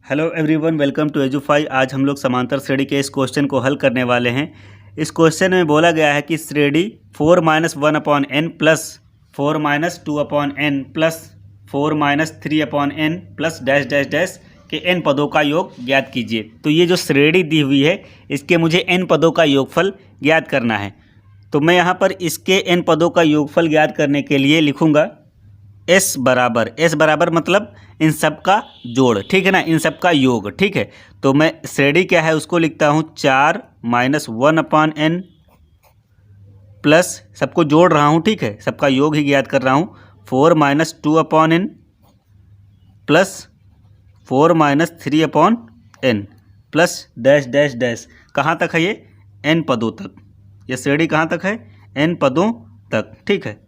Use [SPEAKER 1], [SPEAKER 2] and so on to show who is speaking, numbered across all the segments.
[SPEAKER 1] Hello everyone, welcome to Edufy. आज हम लोग समांतर श्रेणी के इस क्वेश्चन को हल करने वाले हैं। इस क्वेश्चन में बोला गया है कि श्रेणी 4 - 1/n plus 4 - 2/n plus 4 - 3/n plus dash dash dash के n पदों का योग ज्ञात कीजिए। तो ये जो श्रेणी दी हुई है इसके मुझे n पदों का योगफल ज्ञात करना है। तो मैं यहाँ पर इसके n पदों का योगफल ज्ञात करने के लिए लिखूँगा s बराबर मतलब इन सब का जोड़, ठीक है ना, इन सब का योग, ठीक है। तो मैं श्रेणी क्या है उसको लिखता हूँ 4 - 1/n प्लस सबको जोड़ रहा हूँ, ठीक है, सबका योग ही ज्ञात कर रहा हूँ 4 - 2/n plus 4 - 3/n plus dash dash dash. कहाँ तक है ये? n पदों तक। ये श्रेणी कहाँ तक है? n पदों तक, ठीक है।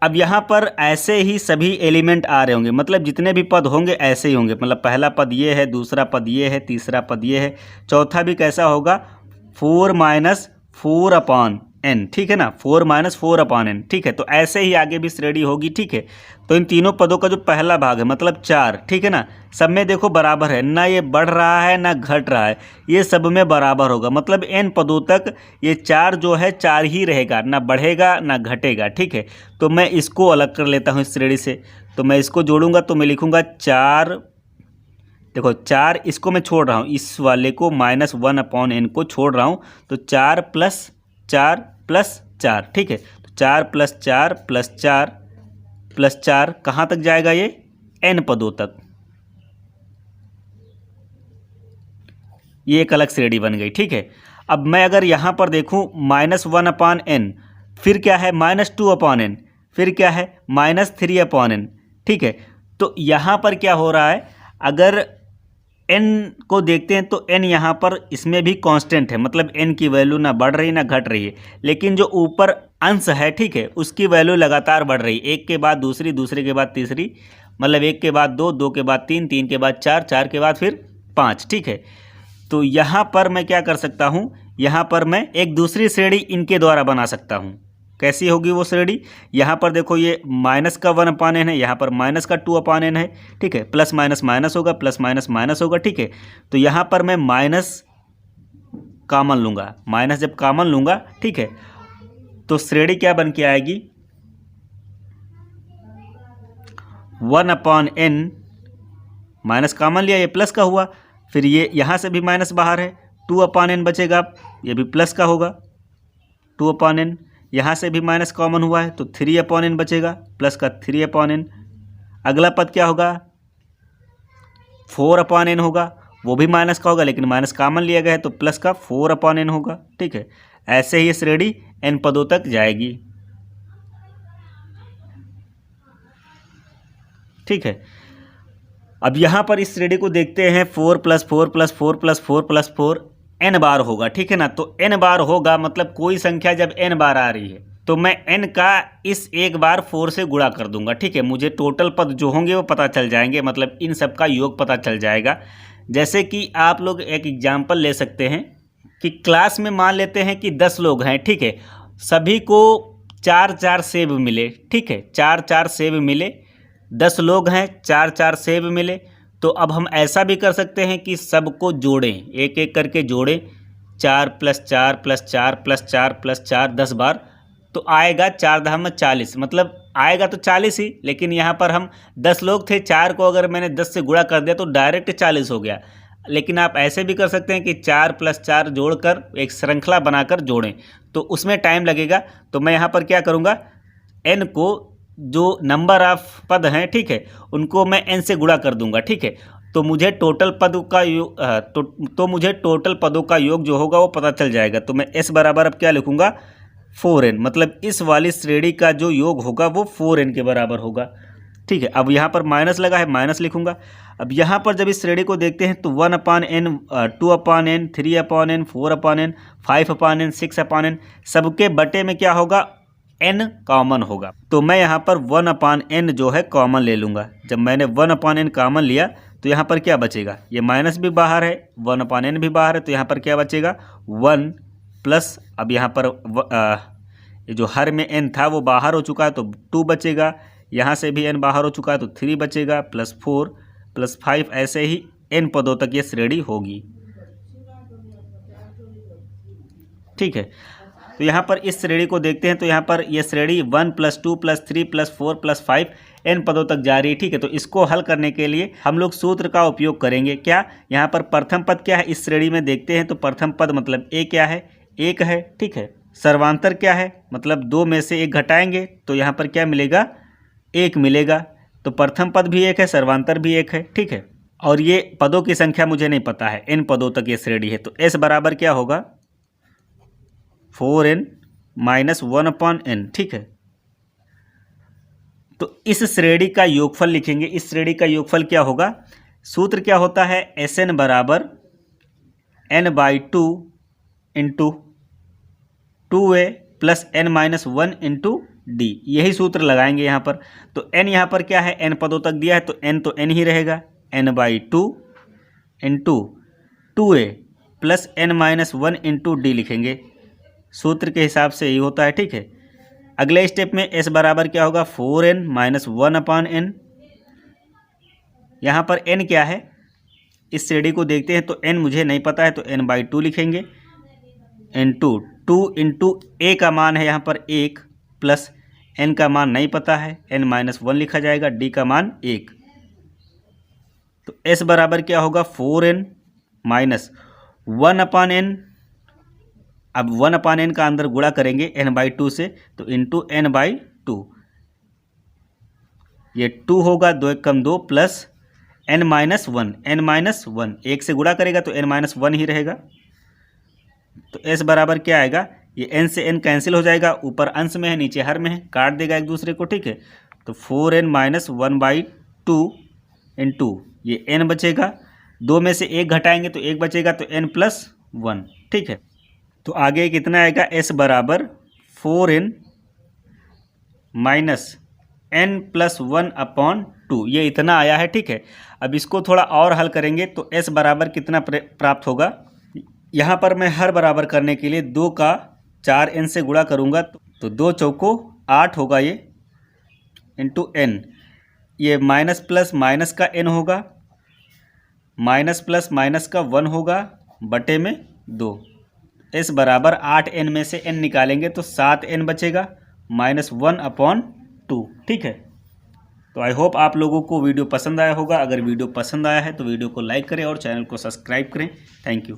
[SPEAKER 1] अब यहाँ पर ऐसे ही सभी एलिमेंट आ रहे होंगे, मतलब जितने भी पद होंगे ऐसे ही होंगे। मतलब पहला पद ये है, दूसरा पद ये है, तीसरा पद ये है, चौथा भी कैसा होगा 4 - 4/n, ठीक है ना, 4 - 4/n, ठीक है। तो ऐसे ही आगे भी श्रेणी होगी, ठीक है। तो इन तीनों पदों का जो पहला भाग है मतलब 4, ठीक है ना, सब में देखो बराबर है, ना ये बढ़ रहा है ना घट रहा है, ये सब में बराबर होगा। मतलब n पदों तक ये 4 जो है 4 ही रहेगा, ना बढ़ेगा ना घटेगा, ठीक है। तो मैं इसको अलग कर लेता हूँ इस श्रेणी से। तो मैं इसको जोड़ूंगा तो मैं लिखूंगा 4, देखो 4 इसको मैं छोड़ रहा हूँ, इस वाले को -1/n को छोड़ रहा हूँ। तो 4 + 4 + 4, ठीक है। तो 4 + 4 + 4 + 4 कहाँ तक जाएगा? ये n पदों तक। ये एक अलग श्रेणी बन गई, ठीक है। अब मैं अगर यहाँ पर देखूँ -1/n, फिर क्या है -2/n, फिर क्या है -3/n, ठीक है। तो यहाँ पर क्या हो रहा है, अगर n को देखते हैं तो n यहाँ पर इसमें भी कांस्टेंट है, मतलब n की वैल्यू ना बढ़ रही ना घट रही है। लेकिन जो ऊपर अंश है, ठीक है, उसकी वैल्यू लगातार बढ़ रही है, एक के बाद दूसरी, दूसरे के बाद तीसरी, मतलब एक के बाद दो, दो के बाद तीन, तीन के बाद चार, चार के बाद फिर 5, ठीक है। तो यहाँ पर मैं क्या कर सकता हूँ, यहाँ पर मैं एक दूसरी श्रेणी इनके द्वारा बना सकता हूँ। कैसी होगी वो श्रेणी? यहाँ पर देखो ये माइनस का 1/n है, यहाँ पर माइनस का 2/n है, ठीक है। प्लस माइनस माइनस होगा, प्लस माइनस माइनस होगा, ठीक है। तो यहाँ पर मैं माइनस कॉमन लूँगा, माइनस जब कॉमन लूँगा, ठीक है, तो श्रेणी क्या बन के आएगी 1/n, माइनस कॉमन लिया, ये प्लस का हुआ, फिर ये यहाँ से भी माइनस बाहर है, 2/n बचेगा, ये भी प्लस का होगा 2/n, यहाँ से भी माइनस कॉमन हुआ है तो 3/n बचेगा, प्लस का 3/n। अगला पद क्या होगा 4/n होगा, वो भी माइनस का होगा लेकिन माइनस कॉमन लिया गया है तो प्लस का 4/n होगा, ठीक है। ऐसे ही ये श्रेणी n पदों तक जाएगी, ठीक है। अब यहाँ पर इस श्रेणी को देखते हैं 4 + 4 + 4 + 4 + 4 n बार होगा, ठीक है ना। तो n बार होगा मतलब कोई संख्या जब n बार आ रही है तो मैं n का इस एक बार 4 से गुणा कर दूंगा, ठीक है। मुझे टोटल पद जो होंगे वो पता चल जाएंगे, मतलब इन सब का योग पता चल जाएगा। जैसे कि आप लोग एक एग्जाम्पल ले सकते हैं कि क्लास में मान लेते हैं कि 10 लोग हैं, ठीक है, सभी को 4-4 सेब मिले, ठीक है, 4-4 सेब मिले, 10 लोग हैं, 4-4 सेब मिले। तो अब हम ऐसा भी कर सकते हैं कि सबको जोड़ें, एक एक करके जोड़ें, 4 + 4 + 4 + 4 + 4 10 बार, तो आएगा 4 × 40, मतलब आएगा तो 40 ही, लेकिन यहाँ पर हम 10 लोग थे, 4 को अगर मैंने 10 से गुणा कर दिया तो डायरेक्ट 40 हो गया। लेकिन आप ऐसे भी कर सकते हैं कि 4 + 4 जोड़कर एक श्रृंखला बनाकर जोड़ें, तो उसमें टाइम लगेगा। तो मैं यहाँ पर क्या करूँगा, n को जो नंबर ऑफ पद हैं, ठीक है, उनको मैं n से गुणा कर दूंगा, ठीक है। तो मुझे टोटल पदों का योग तो मुझे टोटल पदों का योग जो होगा वो पता चल जाएगा। तो मैं s बराबर अब क्या लिखूंगा 4n, मतलब इस वाली श्रेणी का जो योग होगा वो 4n के बराबर होगा, ठीक है। अब यहाँ पर माइनस लगा है, माइनस लिखूंगा। अब यहाँ पर जब इस श्रेणी को देखते हैं तो 1/n 2/n 3/n 4/n 5/n 6/n सबके बटे में क्या होगा n कॉमन होगा। तो मैं यहाँ पर 1/n जो है कॉमन ले लूँगा। जब मैंने 1/n कॉमन लिया तो यहाँ पर क्या बचेगा, ये माइनस भी बाहर है, 1/n भी बाहर है, तो यहाँ पर क्या बचेगा 1 प्लस, अब यहाँ पर ये जो हर में n था वो बाहर हो चुका है तो 2 बचेगा, यहाँ से भी n बाहर हो चुका है तो 3 बचेगा, प्लस 4 प्लस 5 ऐसे ही n पदों तक ये श्रेणी होगी। ठीक है, तो यहाँ पर इस श्रेणी को देखते हैं तो यहाँ पर यह श्रेणी 1 + 2 + 3 + 4 + 5 n पदों तक जा रही है। ठीक है, तो इसको हल करने के लिए हम लोग सूत्र का उपयोग करेंगे। क्या, यहाँ पर प्रथम पद क्या है इस श्रेणी में देखते हैं तो प्रथम पद मतलब a क्या है, 1 है। ठीक है, सर्वांतर क्या है, मतलब 2 में से 1 घटाएंगे तो यहाँ पर क्या मिलेगा, 1 मिलेगा। तो प्रथम पद भी 1 है, सर्वांतर भी 1 है। ठीक है, और ये पदों की संख्या मुझे नहीं पता है, n पदों तक ये श्रेणी है। तो s बराबर क्या होगा, 4n - 1/n। ठीक है, तो इस श्रेणी का योगफल लिखेंगे। इस श्रेणी का योगफल क्या होगा, सूत्र क्या होता है, Sn बराबर n/2 into 2a + n-1 into d। यही सूत्र लगाएंगे यहाँ पर। तो n यहाँ पर क्या है, n पदों तक दिया है तो n ही रहेगा, n/2 into 2a + n-1 into d लिखेंगे। सूत्र के हिसाब से यही होता है। ठीक है, अगले स्टेप में s बराबर क्या होगा, 4n - 1/n। यहाँ पर n क्या है, इस श्रेणी को देखते हैं तो n मुझे नहीं पता है तो n/2 लिखेंगे इंटू 2 इंटू a का मान है यहाँ पर 1 प्लस n का मान नहीं पता है, n-1 लिखा जाएगा, d का मान 1। तो s बराबर क्या होगा, 4n - 1/n। अब 1/n का अंदर गुणा करेंगे n/2 से तो इंटू n/2, ये 2 होगा, 2 × 2 प्लस n-1, n-1 1 से गुणा करेगा तो n-1 ही रहेगा। तो s बराबर क्या आएगा, ये n से n कैंसिल हो जाएगा, ऊपर अंश में है नीचे हर में है, काट देगा एक दूसरे को। ठीक है, तो 4n - 1/2 इंटू ये n बचेगा, 2 में से 1 घटाएंगे तो 1 बचेगा तो n + 1। ठीक है, तो आगे कितना आएगा, s बराबर 4n - n + 1/2, ये इतना आया है। ठीक है, अब इसको थोड़ा और हल करेंगे तो s बराबर कितना प्राप्त होगा। यहाँ पर मैं हर बराबर करने के लिए 2 का 4n से गुणा करूँगा तो 2 चौको 8 होगा ये, इंटू n, ये माइनस प्लस माइनस का n होगा, माइनस प्लस माइनस का 1 होगा बटे में 2। s बराबर 8n में से n निकालेंगे तो 7n बचेगा -1/2। ठीक है, तो आई होप आप लोगों को वीडियो पसंद आया होगा। अगर वीडियो पसंद आया है तो वीडियो को लाइक करें और चैनल को सब्सक्राइब करें। Thank you.